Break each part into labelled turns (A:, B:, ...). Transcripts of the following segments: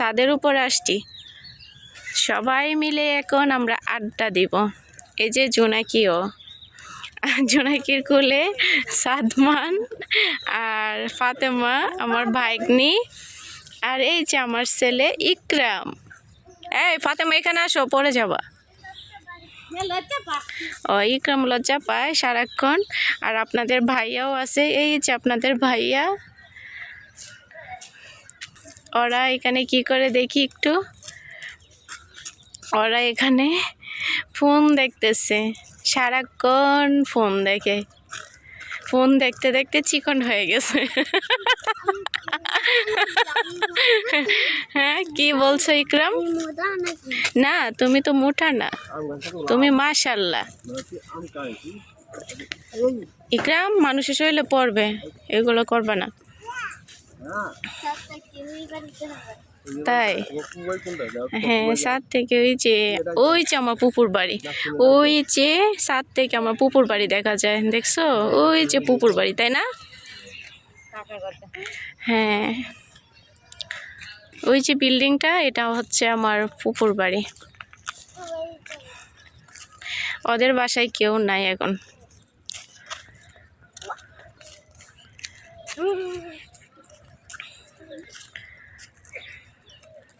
A: ছাদের উপরে আসছি। সবাই মিলে এখন আমরা আড্ডা দিব। এই যে জোনাকিও, জোনাকির কোলে সাদমান আর ফাতেমা আমার ভাগ্নি, আর এই যে আমার ছেলে ইকরাম। এই ফাতেমা এখানে আসো, পড়ে যাবা। ও ইকরাম লজ্জা পায় সারাক্ষণ। আর আপনাদের ভাইয়াও আছে, এই যে আপনাদের ভাইয়া। ওরা এখানে কি করে দেখি একটু। ওরা এখানে ফোন দেখতেছে, সারাক্ষণ ফোন দেখে। ফোন দেখতে দেখতে চিকন হয়ে গেছে। হ্যাঁ কি বলছো ইকরাম? না তুমি তো মোটা না, তুমি মাশাআল্লাহ। ইকরাম মানুষের শরীরে পড়বে, এগুলো করবে না। তাই হ্যাঁ, সাত থেকে ওই যে আমার পুকুর বাড়ি, ওই যে সাত থেকে আমার পুকুর বাড়ি দেখা যায়, দেখছো? ওই যে পুকুর বাড়ি, তাই না? হ্যাঁ ওই যে বিল্ডিংটা, এটা হচ্ছে আমার পুকুর বাড়ি। ওদের বাসায় কেউ নাই এখন।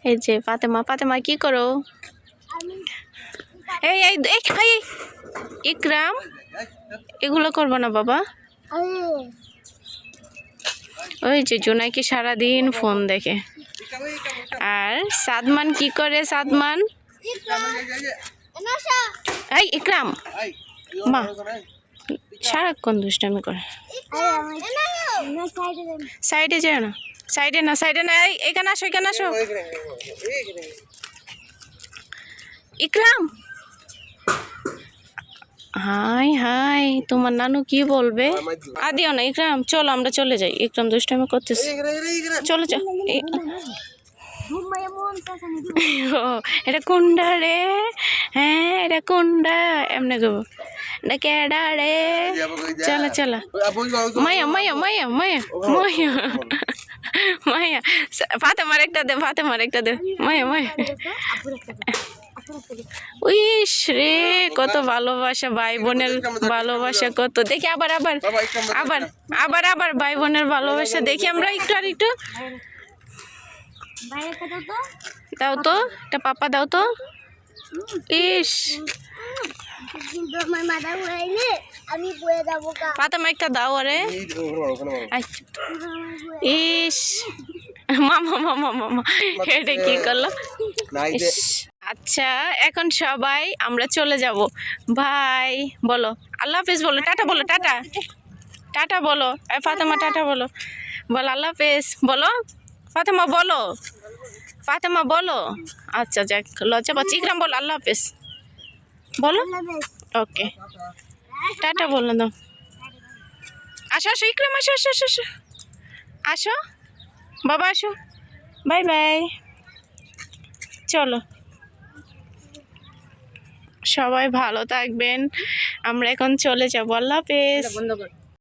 A: এই যে ফাতেমা, ফাতেমা কি করো? এই এই ইকরাম এগুলো করবো না বাবা। ওই যে জোনাকি সারাদিন ফোন দেখে। আর সাদমান কি করে? সাদমান এই ইকরাম মা সারাক্ষণ দুষ্টামি করে। সাইডে যায় না, সাইডে না, সাইডে না। এখানে আসো, এখানে আসো ইকরাম। হাই হাই, তোমার নানু কি বলবে? আদিও না ইকরাম, চলো আমরা চলে যাই। ইকরাম দুষ্টামি করতেছে, চলো চলো। এটা কুন্ডা রে, হ্যাঁ এটা কুন্ডা, এমনি গো এটা কেডা রে। চলো চলো মায়া মায়া মায়া মায়া মায়া মায়া। ফাতেমার একটা দে, ফাতেমার একটা দে, মায়া মায়া। উইস রে, কত ভালোবাসা, ভাই বোনের ভালোবাসা কত দেখি। আবার আবার আবার আবার আবার ভাই বোনের ভালোবাসা দেখি আমরা একটু। আর একটু দাও তো, এটা পাপা দাও তো। ইস ফাতেমা একটা দাও। আরে ইস মামা মামা মামা, এটা কি করলো? আচ্ছা এখন সবাই আমরা চলে যাব। ভাই বলো, আল্লাহ হাফেজ বলো, টাটা বলো, টাটা টাটা বলো। ফাতেমা টাটা বলো, বলো আল্লাহ হাফেজ বলো। ফাতেমা বলো, ফাতেমা বলো। আচ্ছা যাক, লজ্জা পাচ্ছি। ইকরাম বলো আল্লাহ হাফেজ বলো। ওকে টাটা বলো দাও। আসো আসো ইকরাম, আসো আসো আসো আসো আসো বাবা, আসো। বাই বাই, চলো সবাই ভালো থাকবেন। আমরা এখন চলে যাবো। আল্লাহ হাফেজ।